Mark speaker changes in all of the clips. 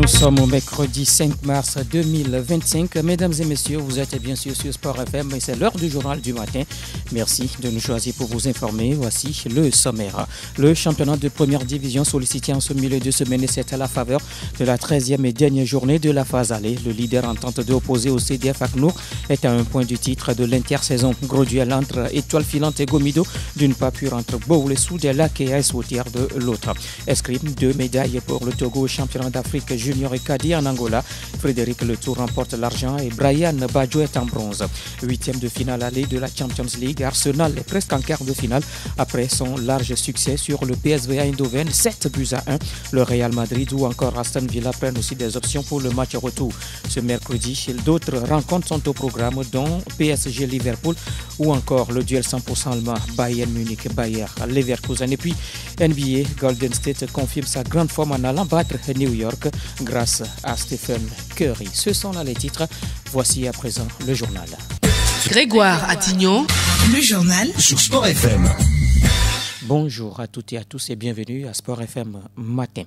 Speaker 1: Nous sommes au mercredi 5 mars 2025. Mesdames et messieurs, vous êtes bien sûr sur Sport FM et c'est l'heure du journal du matin. Merci de nous choisir pour vous informer. Voici le sommaire. Le championnat de première division sollicité en ce milieu de semaine et c'est à la faveur de la 13e et dernière journée de la phase aller. Le leader en tente de opposer au CDF Aknour est à un point du titre de l'intersaison. Gros duel entre Étoile Filante et Gomido d'une part pure entre Boulessou de Lac et AS Wautière de l'autre. Escrime 2 médailles pour le Togo au championnat d'Afrique junior et cadet en Angola. Frédéric Letour remporte l'argent et Brian Badjo est en bronze. 8e de finale aller de la Champions League. Arsenal est presque en quart de finale après son large succès sur le PSV Eindhoven 7-1. Le Real Madrid ou encore Aston Villa prennent aussi des options pour le match retour. Ce mercredi, d'autres rencontres sont au programme dont PSG Liverpool ou encore le duel 100% allemand Bayern Munich Bayer Leverkusen. Et puis NBA, Golden State confirme sa grande forme en allant battre New York grâce à Stephen Curry. Ce sont là les titres. Voici à présent le journal.
Speaker 2: Grégoire Attignon,
Speaker 3: le journal sur Sport FM.
Speaker 1: Bonjour à toutes et à tous et bienvenue à Sport FM Matin.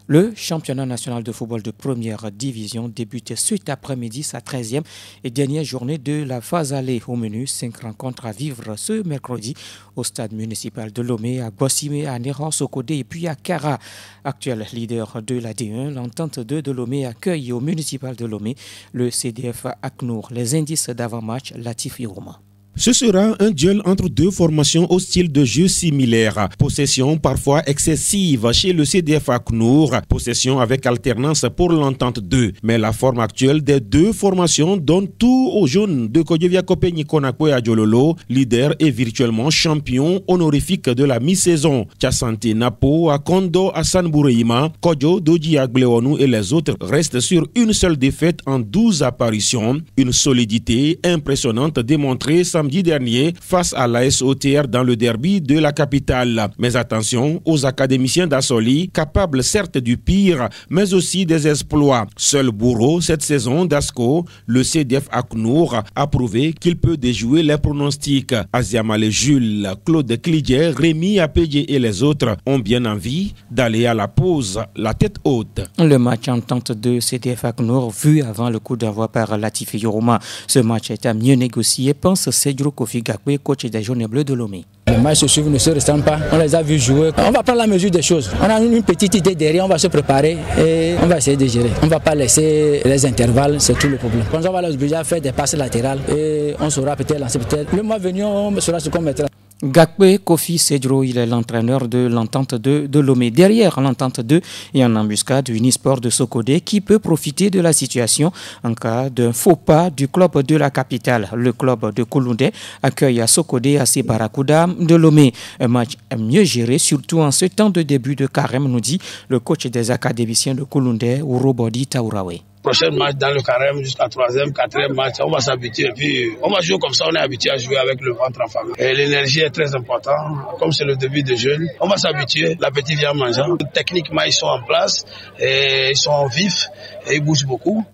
Speaker 1: Le championnat national de football de première division débute cet après-midi sa 13e et dernière journée de la phase aller. Au menu, 5 rencontres à vivre ce mercredi au stade municipal de Lomé, à Bossimé, à Néran, Sokodé et puis à Kara. Actuel leader de la D1, l'entente 2 de Lomé accueille au municipal de Lomé le CDF Aknour. Les indices d'avant-match, Latif Irouma.
Speaker 4: Ce sera un duel entre deux formations au style de jeu similaire. Possession parfois excessive chez le CDF Aknour, possession avec alternance pour l'entente 2. Mais la forme actuelle des deux formations donne tout aux jaunes de Kodjovia Kopeni Konakwe à Djololo, leader et virtuellement champion honorifique de la mi-saison. Tchassante Napo, Akondo, Hassan Boureima, Kodjo, Doji Agleonu et les autres restent sur une seule défaite en 12 apparitions. Une solidité impressionnante démontrée samedi dernier face à l'AS Wautière dans le derby de la capitale. Mais attention aux académiciens d'Assoli, capables certes du pire, mais aussi des exploits. Seul bourreau cette saison d'Asco, le CDF Aknour, a prouvé qu'il peut déjouer les pronostics. Aziamale Jules, Claude Clidier, Rémi Apédié et les autres ont bien envie d'aller à la pause, la tête haute.
Speaker 1: Le match en tente de CDF Aknour vu avant le coup d'envoi par Latif Yoruma. Ce match est à mieux négocier, pense Cedro Kofi Gakwe, coach des Jaunes et Bleus de Lomé.
Speaker 5: Les matchs se suivent, ne se ressemblent pas. On les a vus jouer. On va prendre la mesure des choses. On a une petite idée derrière, on va se préparer et on va essayer de gérer. On ne va pas laisser les intervalles, c'est tout le problème. Quand on va les obliger à faire des passes latérales et on saura peut-être lancer peut-être. Le mois venu, on saura ce qu'on mettra.
Speaker 1: Gakwe Kofi Cedro, il est l'entraîneur de l'entente 2 de Lomé. Derrière l'entente 2 et en embuscade, Unisport de Sokodé qui peut profiter de la situation en cas d'un faux pas du club de la capitale. Le club de Kouloundé accueille à Sokodé à Barracuda de Lomé. Un match mieux géré, surtout en ce temps de début de carême, nous dit le coach des académiciens de Kouloundé, Urobodi Taourawe.
Speaker 6: Prochain match dans le carême jusqu'à 3e, 4e match, on va s'habituer et puis on va jouer comme ça, on est habitué à jouer avec le ventre en famille. Et l'énergie est très importante, comme c'est le début de jeûne, on va s'habituer, l'appétit vient mangeant. Techniquement ils sont en place, et ils sont vifs et ils bougent beaucoup.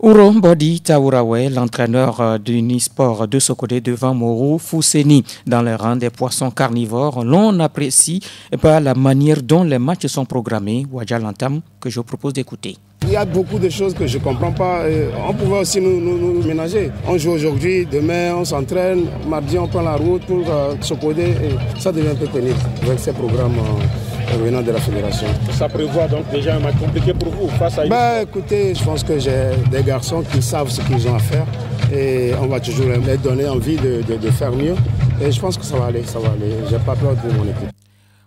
Speaker 1: Uro Bodi Taourawe, l'entraîneur d'Unisport de Sokodé devant Moro Fousseni. Dans les rangs des poissons carnivores, l'on apprécie par la manière dont les matchs sont programmés. Wadja l'entame que je propose d'écouter.
Speaker 7: Il y a beaucoup de choses que je ne comprends pas. On pouvait aussi nous ménager. On joue aujourd'hui, demain on s'entraîne, mardi on prend la route pour Sokodé et ça devient un peu pénible avec ces programmes venant de la fédération.
Speaker 4: Ça prévoit donc déjà un match compliqué pour vous face à
Speaker 7: écoutez, je pense que j'ai des garçons qui savent ce qu'ils ont à faire et on va toujours les donner envie de faire mieux. Et je pense que ça va aller, J'ai pas peur de mon équipe.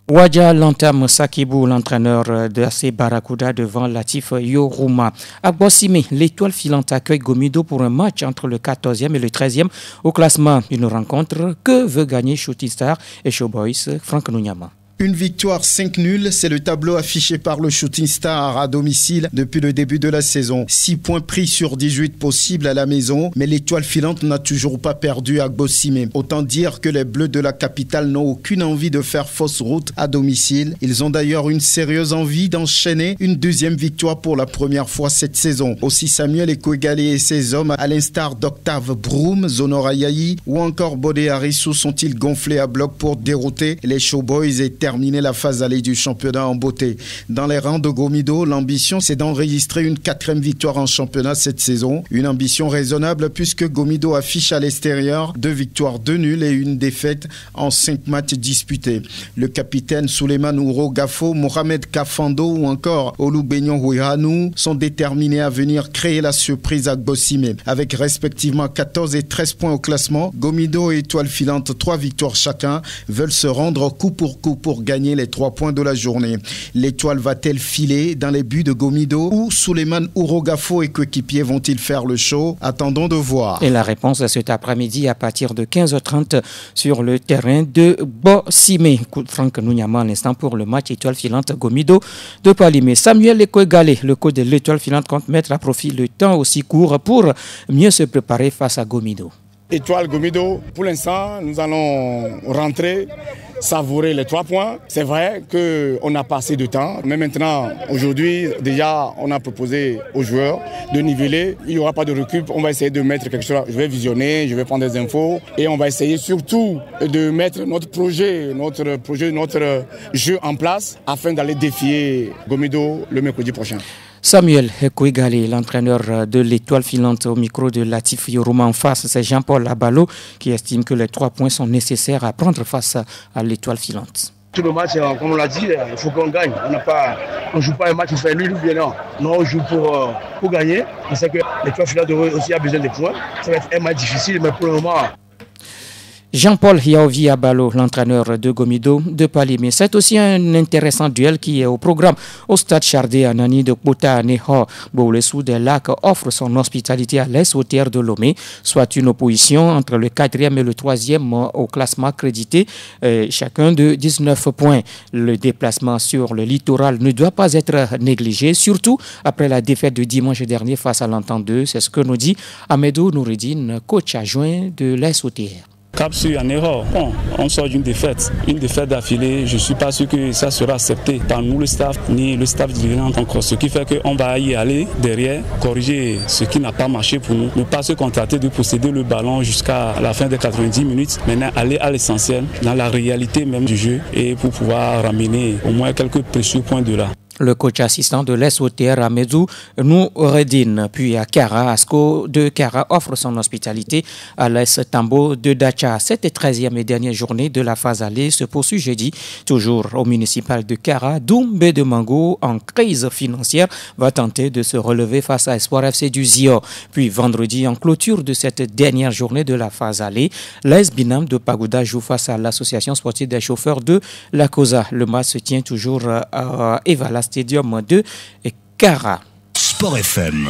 Speaker 1: Wadja l'entame Sakibou, l'entraîneur de AC Barracuda devant Latif Yoruma. À Bossimé, l'étoile filante accueille Gomido pour un match entre le 14e et le 13e au classement. Une rencontre que veut gagner Shooting Star et Showboys Franck Nounyama.
Speaker 8: Une victoire 5-0, c'est le tableau affiché par le Shooting Star à domicile depuis le début de la saison. 6 points pris sur 18 possibles à la maison, mais l'étoile filante n'a toujours pas perdu à Bossimé. Autant dire que les Bleus de la capitale n'ont aucune envie de faire fausse route à domicile. Ils ont d'ailleurs une sérieuse envie d'enchaîner une deuxième victoire pour la première fois cette saison. Aussi Samuel Ekouegali et ses hommes, à l'instar d'Octave Broom, Zonora Yayi ou encore Bodé Harissou sont-ils gonflés à bloc pour dérouter les Showboys et terminer la phase allée du championnat en beauté. Dans les rangs de Gomido, l'ambition c'est d'enregistrer une 4e victoire en championnat cette saison. Une ambition raisonnable puisque Gomido affiche à l'extérieur 2 victoires, 2 nuls et une défaite en 5 matchs disputés. Le capitaine Souleymane Ouro Gafo, Mohamed Kafando ou encore Olu Benyon Huiranou sont déterminés à venir créer la surprise à Gbossimé. Avec respectivement 14 et 13 points au classement, Gomido et Étoile Filante, 3 victoires chacun, veulent se rendre coup pour gagner les 3 points de la journée. L'Étoile va-t-elle filer dans les buts de Gomido ou Souleymane Ouro Gafo et coéquipiers vont-ils faire le show? Attendons de voir.
Speaker 1: Et la réponse cet après-midi à partir de 15h30 sur le terrain de Gbossimé. Franck Nounyama à l'instant pour le match Étoile Filante Gomido de Palimé. Samuel Ekoegale, le coach de l'Étoile Filante, compte mettre à profit le temps aussi court pour mieux se préparer face à Gomido.
Speaker 9: Étoile Gomido, pour l'instant, nous allons rentrer, savourer les 3 points. C'est vrai qu'on n'a pas assez de temps, mais maintenant, aujourd'hui, déjà, on a proposé aux joueurs de niveler. Il n'y aura pas de récup, on va essayer de mettre quelque chose. Je vais visionner, je vais prendre des infos et on va essayer surtout de mettre notre projet, notre jeu en place afin d'aller défier Gomido le mercredi prochain.
Speaker 1: Samuel Ekoegale, l'entraîneur de l'Étoile Filante, au micro de Latif Yorouma. En face, c'est Jean-Paul Abalo qui estime que les 3 points sont nécessaires à prendre face à l'Étoile Filante.
Speaker 6: Tout le match, comme on l'a dit, il faut qu'on gagne. On ne joue pas un match qui fait nul ou bien non. Non, on joue pour gagner. On sait que l'Étoile Filante aussi a besoin de points. Ça va être un match difficile, mais pour le moment...
Speaker 1: Jean-Paul Yaovi Abalo, l'entraîneur de Gomido de Palimé. C'est aussi un intéressant duel qui est au programme au stade Chardé à Nani de Kota Neho. Boulessou des Lacs offre son hospitalité à l'est au tiers de Lomé, soit une opposition entre le 4e et le 3e au classement accrédité, chacun de 19 points. Le déplacement sur le littoral ne doit pas être négligé, surtout après la défaite de dimanche dernier face à l'Entente 2. C'est ce que nous dit Ahmedou Noureddine, coach adjoint de l'est au tiers.
Speaker 10: Cap sur un erreur. Bon, on sort d'une défaite d'affilée. Je ne suis pas sûr que ça sera accepté par nous, le staff, ni le staff dirigeant encore. Ce qui fait qu'on va y aller derrière, corriger ce qui n'a pas marché pour nous. Ne pas se contenter de posséder le ballon jusqu'à la fin des 90 minutes. Maintenant, aller à l'essentiel, dans la réalité même du jeu, et pour pouvoir ramener au moins quelques précieux points de là.
Speaker 1: Le coach assistant de l'Est au tiers, Ahmedou Noureddine, puis à Kara, Asco de Kara offre son hospitalité à l'Est Tambo de Dacha. Cette 13e et dernière journée de la phase allée se poursuit jeudi, toujours au municipal de Kara. Doumbé de Mango, en crise financière, va tenter de se relever face à Espoir FC du Zio. Puis vendredi, en clôture de cette dernière journée de la phase allée, l'AS Binam de Pagoda joue face à l'association sportive des chauffeurs de la Cosa. Le match se tient toujours à Evala Stadium de Kara.
Speaker 3: Sport FM.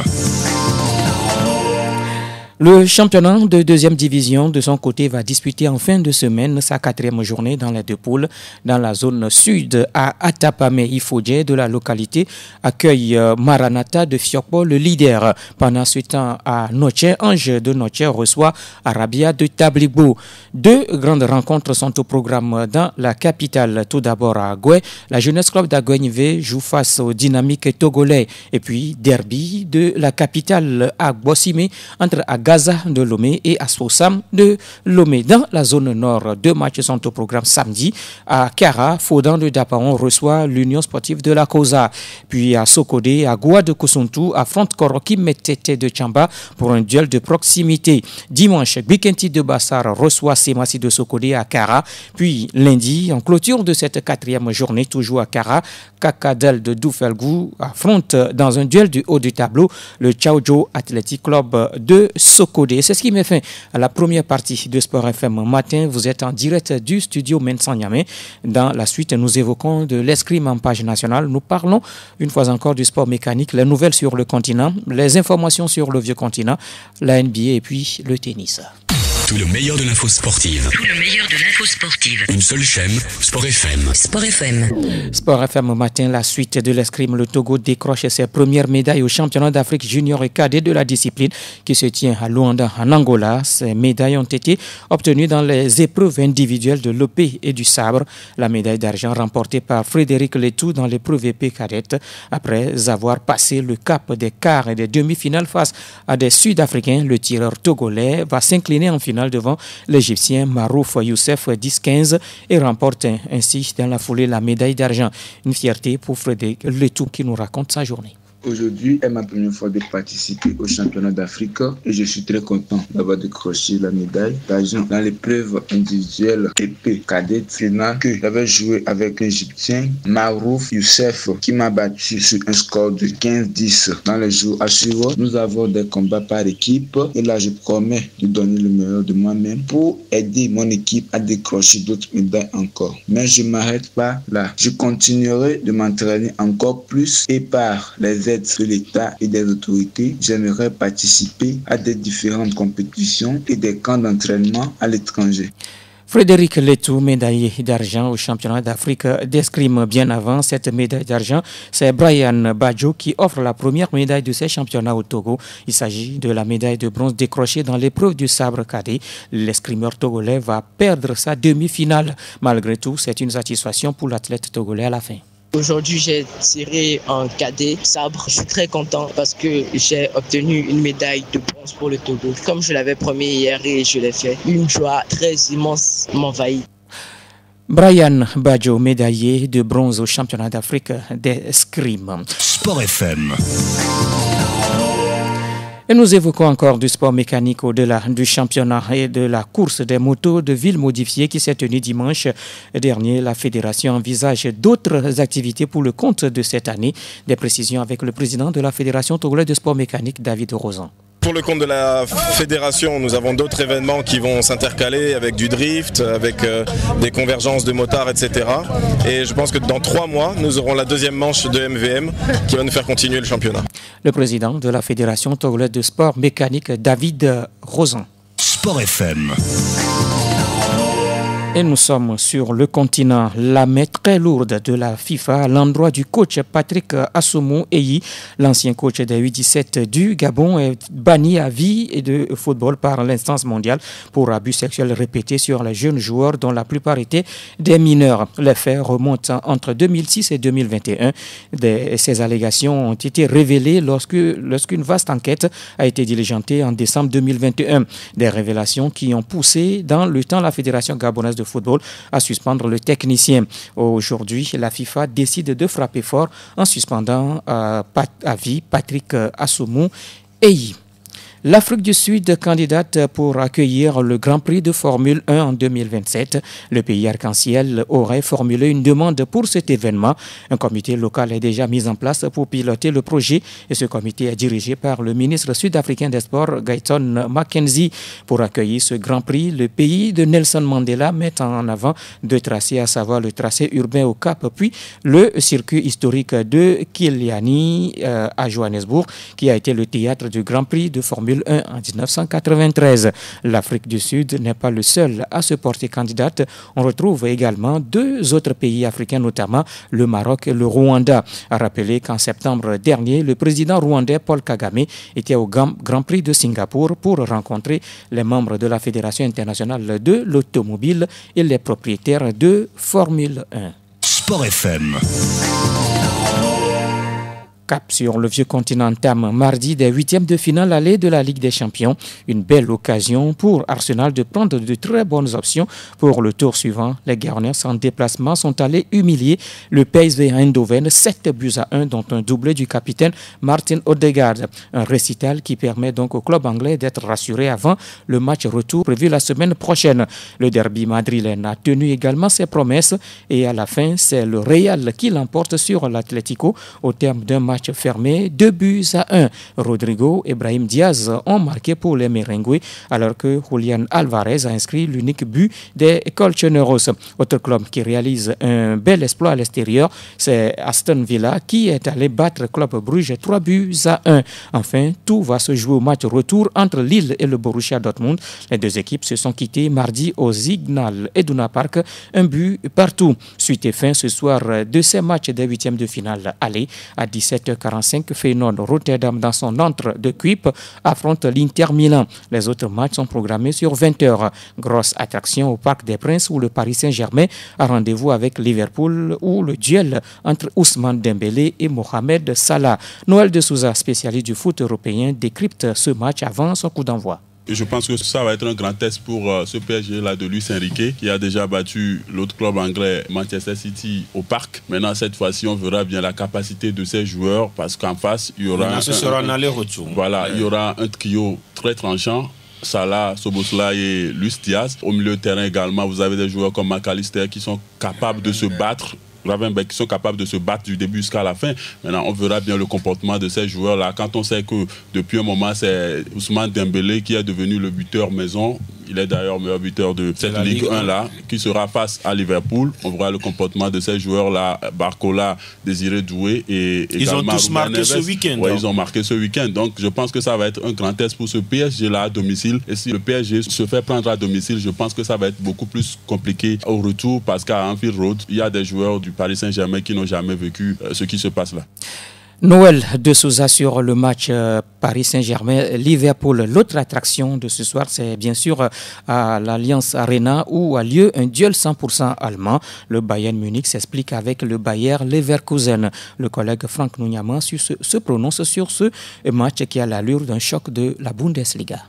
Speaker 1: Le championnat de 2e division, de son côté, va disputer en fin de semaine sa 4e journée dans les 2 poules. Dans la zone sud, à Atapame, Ifodje de la localité accueille Maranatha de Fiokpo, le leader. Pendant ce temps, à Noche, Ange de Noche reçoit Arabia de Tablibo. 2 grandes rencontres sont au programme dans la capitale. Tout d'abord à Agoué, la Jeunesse Club d'Agoué-Nivé joue face au Dynamique togolais. Et puis, derby de la capitale à Gbossimé entre Gaza de Lomé et Asfosam de Lomé. Dans la zone nord, 2 matchs sont au programme samedi. À Kara, Faudan de Dapaon reçoit l'Union sportive de la Cosa. Puis à Sokodé, à Goua de Kosuntu, affronte Koroki Metete de Tchamba pour un duel de proximité. Dimanche, Bikenti de Bassar reçoit Semasi de Sokodé à Kara. Puis lundi, en clôture de cette 4e journée, toujours à Kara, Kakadel de Doufelgou affronte dans un duel du haut du tableau le Tchaojo Athletic Club de Sokodé. C'est ce qui met fin à la première partie de Sport FM matin. Vous êtes en direct du studio Mensanyame. Dans la suite, nous évoquons de l'escrime en page nationale. Nous parlons une fois encore du sport mécanique, les nouvelles sur le continent, les informations sur le vieux continent, la NBA et puis le tennis.
Speaker 3: Tout le meilleur de l'info sportive. Une seule chaîne, Sport FM.
Speaker 2: Sport FM.
Speaker 1: Sport FM matin, la suite de l'escrime. Le Togo décroche ses premières médailles au championnat d'Afrique junior et cadet de la discipline qui se tient à Luanda, en Angola. Ces médailles ont été obtenues dans les épreuves individuelles de l'épée et du sabre. La médaille d'argent remportée par Frédéric Letou dans l'épreuve épée cadette après avoir passé le cap des quarts et des demi-finales face à des Sud-Africains. Le tireur togolais va s'incliner en finale finale devant l'Égyptien Marouf Youssef 10-15 et remporte ainsi dans la foulée la médaille d'argent. Une fierté pour Frédéric Letou qui nous raconte sa journée.
Speaker 11: Aujourd'hui est ma première fois de participer au championnat d'Afrique et je suis très content d'avoir décroché la médaille d'argent dans l'épreuve individuelle épée cadette finale que j'avais joué avec l'Égyptien Marouf Youssef qui m'a battu sur un score de 15-10. Dans les jours à suivre, nous avons des combats par équipe et là je promets de donner le meilleur de moi-même pour aider mon équipe à décrocher d'autres médailles encore. Mais je ne m'arrête pas là. Je continuerai de m'entraîner encore plus et par les de l'État et des autorités, j'aimerais participer à des différentes compétitions et des camps d'entraînement à l'étranger.
Speaker 1: Frédéric Letou, médaillé d'argent au championnat d'Afrique d'escrime. Bien avant cette médaille d'argent, c'est Brian Badjo qui offre la première médaille de ces championnats au Togo. Il s'agit de la médaille de bronze décrochée dans l'épreuve du sabre cadet. L'escrimeur togolais va perdre sa demi-finale. Malgré tout, c'est une satisfaction pour l'athlète togolais à la fin.
Speaker 12: Aujourd'hui, j'ai tiré un cadet sabre. Je suis très content parce que j'ai obtenu une médaille de bronze pour le Togo. Comme je l'avais promis hier et je l'ai fait, une joie très immense m'envahit.
Speaker 1: Brian Badjo, médaillé de bronze au championnat d'Afrique d'escrime.
Speaker 3: Sport FM.
Speaker 1: Et nous évoquons encore du sport mécanique au-delà du championnat et de la course des motos de ville modifiées qui s'est tenue dimanche dernier. La fédération envisage d'autres activités pour le compte de cette année. Des précisions avec le président de la fédération togolaise de sport mécanique, David Rosan.
Speaker 13: Pour le compte de la fédération, nous avons d'autres événements qui vont s'intercaler avec du drift, avec des convergences de motards, etc. Et je pense que dans 3 mois, nous aurons la deuxième manche de MVM qui va nous faire continuer le championnat.
Speaker 1: Le président de la fédération togolaise de sport mécanique, David Rosan.
Speaker 3: Sport FM.
Speaker 1: Et nous sommes sur le continent. La main très lourde de la FIFA à l'endroit du coach Patrick Assoumou Eyi, l'ancien coach des U17 du Gabon, est banni à vie de football par l'instance mondiale pour abus sexuels répétés sur les jeunes joueurs dont la plupart étaient des mineurs. Les faits remontent entre 2006 et 2021. Ces allégations ont été révélées lorsqu'une vaste enquête a été diligentée en décembre 2021. Des révélations qui ont poussé dans le temps la Fédération gabonaise de football à suspendre le technicien. Aujourd'hui, la FIFA décide de frapper fort en suspendant à vie Patrick Assoumou Eyi. L'Afrique du Sud candidate pour accueillir le Grand Prix de Formule 1 en 2027. Le pays arc-en-ciel aurait formulé une demande pour cet événement. Un comité local est déjà mis en place pour piloter le projet et ce comité est dirigé par le ministre sud-africain des Sports, Gayton Mackenzie. Pour accueillir ce Grand Prix, le pays de Nelson Mandela met en avant 2 tracés, à savoir le tracé urbain au Cap, puis le circuit historique de Kiliani à Johannesburg, qui a été le théâtre du Grand Prix de Formule 1 en 1993. L'Afrique du Sud n'est pas le seul à se porter candidate. On retrouve également 2 autres pays africains, notamment le Maroc et le Rwanda. À rappeler qu'en septembre dernier, le président rwandais Paul Kagame était au Grand Prix de Singapour pour rencontrer les membres de la Fédération internationale de l'automobile et les propriétaires de Formule 1.
Speaker 3: Sport FM.
Speaker 1: Cap sur le vieux continent entame mardi des 8e de finale aller de la Ligue des Champions. Une belle occasion pour Arsenal de prendre de très bonnes options pour le tour suivant. Les Gunners en déplacement sont allés humilier le PSV Eindhoven 7-1, dont un doublé du capitaine Martin Odegaard. Un récital qui permet donc au club anglais d'être rassuré avant le match retour prévu la semaine prochaine. Le derby madrilène a tenu également ses promesses et à la fin, c'est le Real qui l'emporte sur l'Atlético au terme d'un match fermé 2-1. Rodrigo et Brahim Diaz ont marqué pour les Merengues alors que Julián Álvarez a inscrit l'unique but des Colchoneros. Autre club qui réalise un bel exploit à l'extérieur, c'est Aston Villa qui est allé battre Club Bruges 3-1. Enfin, tout va se jouer au match retour entre Lille et le Borussia Dortmund. Les 2 équipes se sont quittées mardi au Signal Iduna Park, un but partout. Suite et fin ce soir de ces matchs des 8e de finale aller à 17h45, Feyenoord Rotterdam dans son entre de Kuip affronte l'Inter Milan. Les autres matchs sont programmés sur 20h. Grosse attraction au Parc des Princes où le Paris Saint-Germain a rendez-vous avec Liverpool où le duel entre Ousmane Dembélé et Mohamed Salah. Noël de Souza, spécialiste du foot européen, décrypte ce match avant son coup d'envoi.
Speaker 14: Et je pense que ça va être un grand test pour ce PSG-là de Luis Enrique, qui a déjà battu l'autre club anglais, Manchester City, au Parc. Maintenant, cette fois-ci, on verra bien la capacité de ces joueurs, parce qu'en face, il y aura...
Speaker 4: ce sera un aller-retour.
Speaker 14: Voilà, il y aura un trio très tranchant. Salah, Szoboszlai et Luis Diaz. Au milieu de terrain également, vous avez des joueurs comme McAllister qui sont capables de se battre. Gravenberch qui sont capables de se battre du début jusqu'à la fin. Maintenant, on verra bien le comportement de ces joueurs-là. Quand on sait que depuis un moment, c'est Ousmane Dembélé qui est devenu le buteur maison. Il est d'ailleurs meilleur buteur de cette Ligue 1-là, qui sera face à Liverpool. On verra le comportement de ces joueurs-là, Barcola, Désiré Doué et
Speaker 4: ils ont tous marqué ce week-end.
Speaker 14: Oui, ils ont marqué ce week-end. Donc, je pense que ça va être un grand test pour ce PSG-là à domicile. Et si le PSG se fait prendre à domicile, je pense que ça va être beaucoup plus compliqué au retour, parce qu'à Anfield Road, il y a des joueurs du Paris Saint-Germain qui n'ont jamais vécu ce qui se passe là.
Speaker 1: Noël de Souza sur le match Paris Saint-Germain-Liverpool. L'autre attraction de ce soir, c'est bien sûr à l'Allianz Arena où a lieu un duel 100% allemand. Le Bayern Munich s'explique avec le Bayer Leverkusen. Le collègue Franck Nouniaman se prononce sur ce match qui a l'allure d'un choc de la Bundesliga.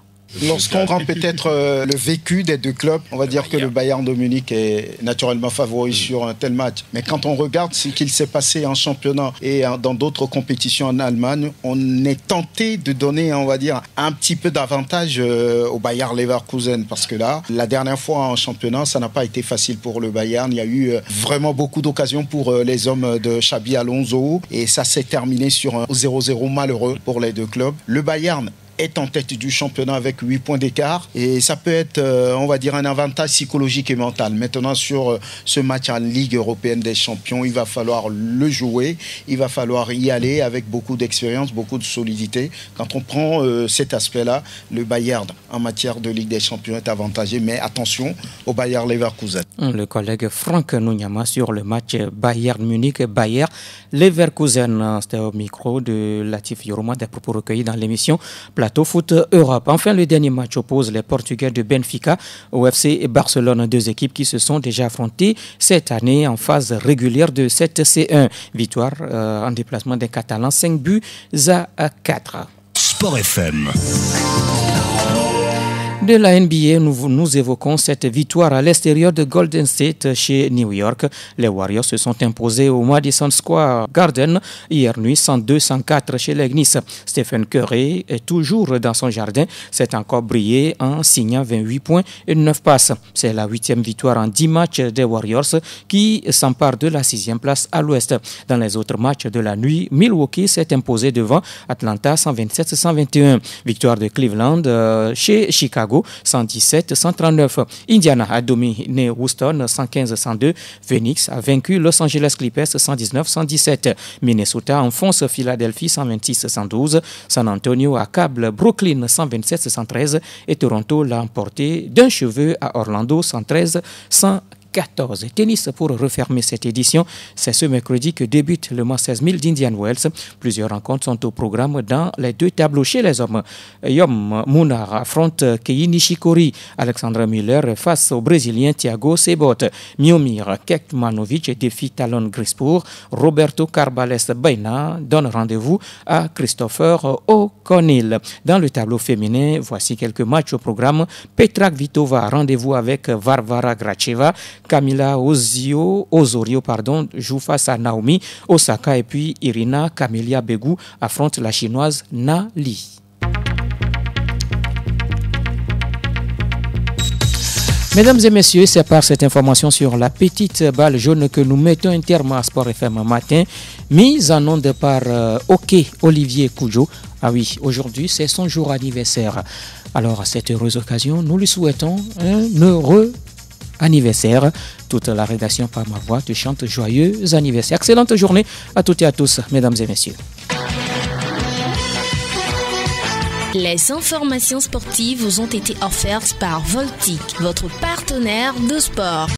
Speaker 8: Lorsqu'on prend peut-être le vécu des deux clubs, on va dire que le Bayern de Munich est naturellement favori sur un tel match. Mais quand on regarde ce qu'il s'est passé en championnat et dans d'autres compétitions en Allemagne, on est tenté de donner, on va dire, un petit peu d'avantage au Bayer Leverkusen. Parce que là, la dernière fois en championnat, ça n'a pas été facile pour le Bayern. Il y a eu vraiment beaucoup d'occasions pour les hommes de Xabi Alonso. Et ça s'est terminé sur un 0-0 malheureux pour les deux clubs. Le Bayern est en tête du championnat avec 8 points d'écart et ça peut être, on va dire, un avantage psychologique et mental. Maintenant, sur ce match en Ligue européenne des champions, il va falloir le jouer, il va falloir y aller avec beaucoup d'expérience, beaucoup de solidité. Quand on prend cet aspect-là, le Bayern en matière de Ligue des champions est avantagé, mais attention au Bayer Leverkusen.
Speaker 1: Le collègue Franck Nouniaman sur le match Bayern Munich-Bayer Leverkusen. C'était au micro de Latif Yoroma, des propos recueillis dans l'émission Plateau Foot Europe. Enfin, le dernier match oppose les Portugais de Benfica au FC Barcelone, deux équipes qui se sont déjà affrontées cette année en phase régulière de cette C1. Victoire en déplacement des Catalans, 5-4.
Speaker 3: Sport FM.
Speaker 1: De la NBA, nous évoquons cette victoire à l'extérieur de Golden State chez New York. Les Warriors se sont imposés au Madison Square Garden hier nuit 102-104 chez les Knicks. Stephen Curry est toujours dans son jardin. C'est encore brillé en signant 28 points et 9 passes. C'est la 8e victoire en 10 matchs des Warriors qui s'emparent de la 6e place à l'ouest. Dans les autres matchs de la nuit, Milwaukee s'est imposé devant Atlanta 127-121. Victoire de Cleveland chez Chicago 117-139. Indiana a dominé Houston 115-102. Phoenix a vaincu Los Angeles Clippers 119-117. Minnesota enfonce Philadelphie 126-112. San Antonio accable Brooklyn 127-113. Et Toronto l'a emporté d'un cheveu à Orlando 113-114. Tennis pour refermer cette édition. C'est ce mercredi que débute le Masters 1000 d'Indian Wells. Plusieurs rencontres sont au programme dans les deux tableaux. Chez les hommes, Yom Munar affronte Kei Nishikori. Alexandra Müller face au Brésilien Thiago Sebot. Miomir Kekmanovic défie Talon Grispour. Roberto Carbales Baena donne rendez-vous à Christopher O'Connell. Dans le tableau féminin, voici quelques matchs au programme. Petra Kvitova, rendez-vous avec Varvara Gracheva. Camila Osorio joue face à Naomi Osaka et puis Irina Camelia Begu affronte la chinoise Na Li. Mesdames et messieurs, c'est par cette information sur la petite balle jaune que nous mettons un terme à Sport FM matin, mise en onde par Olivier Koujo. Ah oui, aujourd'hui c'est son jour anniversaire. Alors à cette heureuse occasion, nous lui souhaitons un heureux anniversaire. Toute la rédaction par ma voix te chante joyeux anniversaire. Excellente journée à toutes et à tous, mesdames et messieurs.
Speaker 15: Les informations sportives vous ont été offertes par Voltic, votre partenaire de sport.